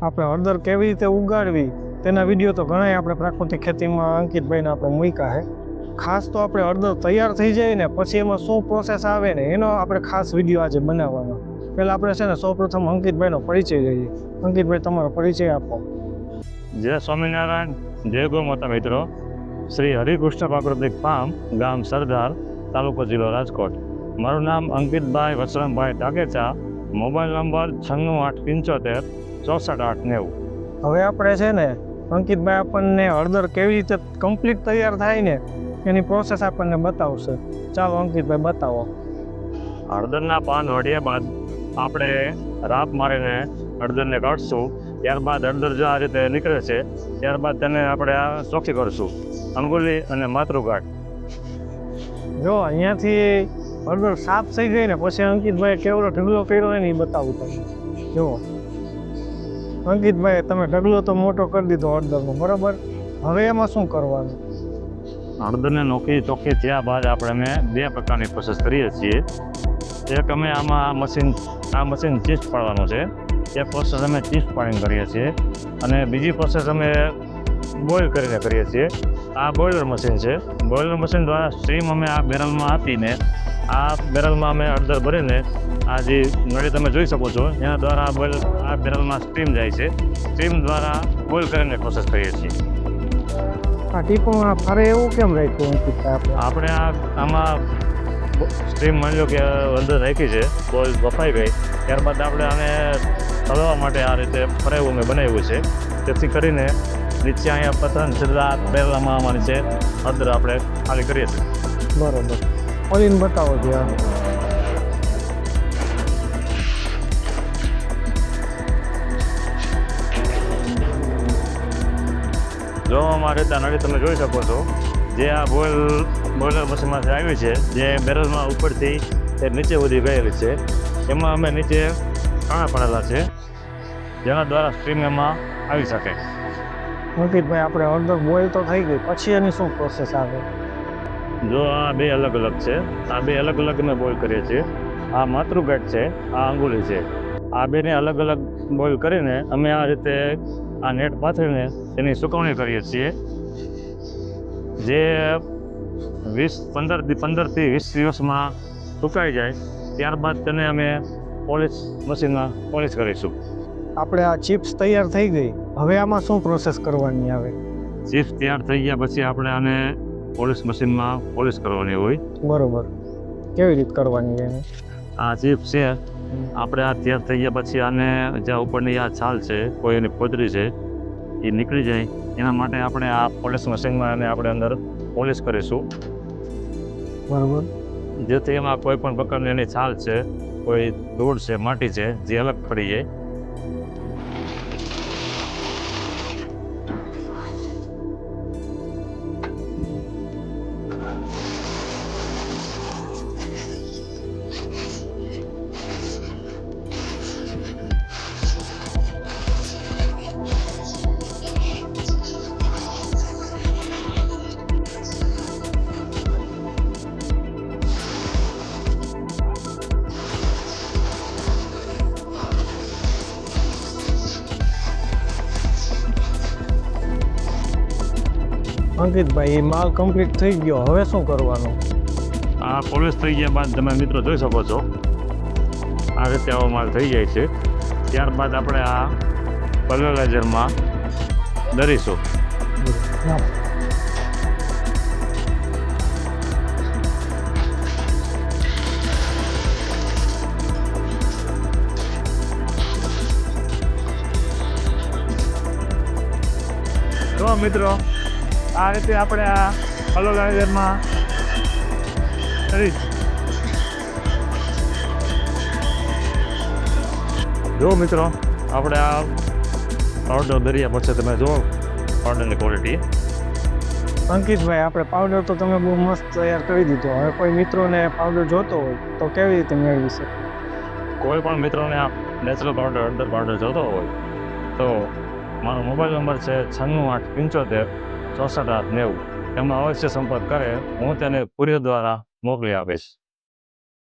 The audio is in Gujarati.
આપણે હળદર કેવી રીતે ઉગાડવી તેના વિડીયો તો ઘણા આપણે પ્રાકૃતિક ખેતીમાં અંકિતભાઈને આપણે મૂક્યા છે. ખાસ તો આપણે હળદર તૈયાર થઈ જાય ને પછી એમાં શું પ્રોસેસ આવે ને એનો આપણે ખાસ વિડીયો આજે બનાવવાનો. પહેલાં આપણે છે ને સૌપ્રથમ અંકિતભાઈનો પરિચય લઈએ. અંકિતભાઈ, તમારો પરિચય આપો. જય સ્વામિનારાયણ, જય ગૌ માતા મિત્રો. શ્રી હરિકૃષ્ણ પ્રાકૃતિક ફાર્મ, ગામ સરદાર, તાલુકો જિલ્લો રાજકોટ. મારું નામ અંકિતભાઈ વસરામભાઈ ટાકેચા. Mobile number 9687546890. હવે આપણે છે ને અંકિતભાઈ આપણને હળદર કેવી રીતે કમ્પ્લીટ તૈયાર થાય ને એની પ્રોસેસ આપણને બતાવશે. ચાલો અંકિતભાઈ, બતાવો. હળદરના પાન વઢ્યા બાદ આપણે રાપ મારીને હળદરને કાઢશું. ત્યારબાદ હળદર જો આ રીતે નીકળે છે ત્યારબાદ તેને આપણે આ ચોખ્ખી કરશું, અંગુલી અને માતૃગાંઠ. જો અહીંયાથી હળદર સાફ થઈ ગઈ ને પછી અંકિતભાઈ કેવડો ઢગલો કર્યો એને બતાવું તમને. જો અંકિતભાઈ, તમે ઢગલો તો મોટો કરી દીધો હળદરનો, બરાબર. હવે એમાં શું કરવાનું? હળદરને નોખી ચોખ્ખી થયા બાદ આપણે અમે બે પ્રકારની પ્રોસેસ કરીએ છીએ. એક અમે આમાં મશીન ચીસ પાડવાનું છે, એ પ્રોસેસ અમે ચીસ પાડીને કરીએ છીએ. અને બીજી પ્રોસેસ અમે બોઇલ કરીને કરીએ છીએ. આ બોઇલર મશીન છે. બોઇલર મશીન દ્વારા સ્ટીમ અમે આ બેરલમાં આપીને આ બેરલમાં અમે હળદર ભરીને આ જે નળી તમે જોઈ શકો છો એના દ્વારા આ બેરલમાં સ્ટીમ જાય છે. સ્ટીમ દ્વારા બોઇલ કરીને પ્રોસેસ કરીએ છીએ. આ ટીપોમાં ફરે એવું કેમ રાખ્યું અંકિતભાઈ? આપણે આમાં સ્ટીમ માની લો કે હળદર રાખી છે, બોઇલ બફાઈ ગઈ, ત્યારબાદ આપણે આને તળવા માટે આ રીતે ફરાયું મેં બનાવ્યું છે. જેથી કરીને નીચે અહીંયા પતન સીધા બેરલામાં અમારી છે હળદર આપણે ખાલી કરીએ છીએ. બરોબર, ખોલીને બતાવો ત્યાં. જો અમારી રીતે નળી તમે જોઈ શકો છો, જે આ બોઇલર મશીનમાંથી આવી છે, જે બેરલમાં ઉપરથી એ નીચે સુધી ગયેલી છે, એમાં અમે નીચે કાણા પડેલા છે જેના દ્વારા સ્ટીમ એમાં આવી શકે. અંકિતભાઈ, આપણે હળદર બોઇલ તો થઈ ગઈ, પછી એની શું પ્રોસેસ આવે? જો આ બે અલગ અલગ છે, આ બે અલગ અલગ અમે બોઇલ કરીએ છીએ. આ માતૃગાંઠ છે, આ અંગુલી છે. આ બેને અલગ અલગ બોઇલ કરીને અમે આ રીતે આ નેટ પાથરીને તેની સુકવણી કરીએ છીએ. જે 15થી 20 દિવસમાં સુકાઈ જાય ત્યારબાદ તેને અમે મશીનમાં પોલિશ કરીશું. આપણે આ ચિપ્સ તૈયાર થઈ ગઈ, હવે આમાં શું પ્રોસેસ કરવાની આવે? ચિપ્સ તૈયાર થઈ ગયા પછી આપણે આને મશીનમાં પોલિશ કરવાની હોય. બરોબર, કેવી રીતે કરવાની એને? આ ચિપ્સ છે, આપણે આ તૈયાર થઈ ગયા પછી આને જ્યાં ઉપરની આ છાલ છે, કોઈ એની પોદરી છે, એ નીકળી જાય એના માટે આપણે આ પોલિશ મશીનમાં એને આપણે અંદર પોલિશ કરીશું. બરોબર, જેથી એમાં કોઈ પણ પ્રકારની એની છાલ છે, કોઈ ધૂળ છે, માટી છે, જે અલગ પડી જાય. અંકિતભાઈ, એ માલ કમ્પ્લીટ થઈ ગયો, હવે શું કરવાનું? આ પોલિશ થઈ ગયા બાદ તમે મિત્રો જોઈ શકો છો આ રીતે આવો માલ થઈ જાય છે. ત્યારબાદ આપણે આ પલ્વરાઇઝરમાં દરીશું. જો મિત્રો, આ રીતે આપણે આ પલ્વરાઇઝરમાં કરીશ. જો મિત્રો, આપણે આ પાવડર દરિયા પછી તમે જુઓ પાવડરની ક્વોલિટી. અંકિતભાઈ, આપણે પાવડર તો તમે બહુ મસ્ત તૈયાર કરી દીધો. હવે કોઈ મિત્રોને પાવડર જોતો હોય તો કેવી રીતે મેળવી શકે? કોઈ પણ મિત્રોને આ નેચરલ પાવડર, હળદર પાવડર જોતો હોય તો મારો મોબાઈલ નંબર છે 9685546890. એમાં અવશ્ય સંપર્ક કરે, હું તેને કુરિયર દ્વારા મોકલી આપીશ.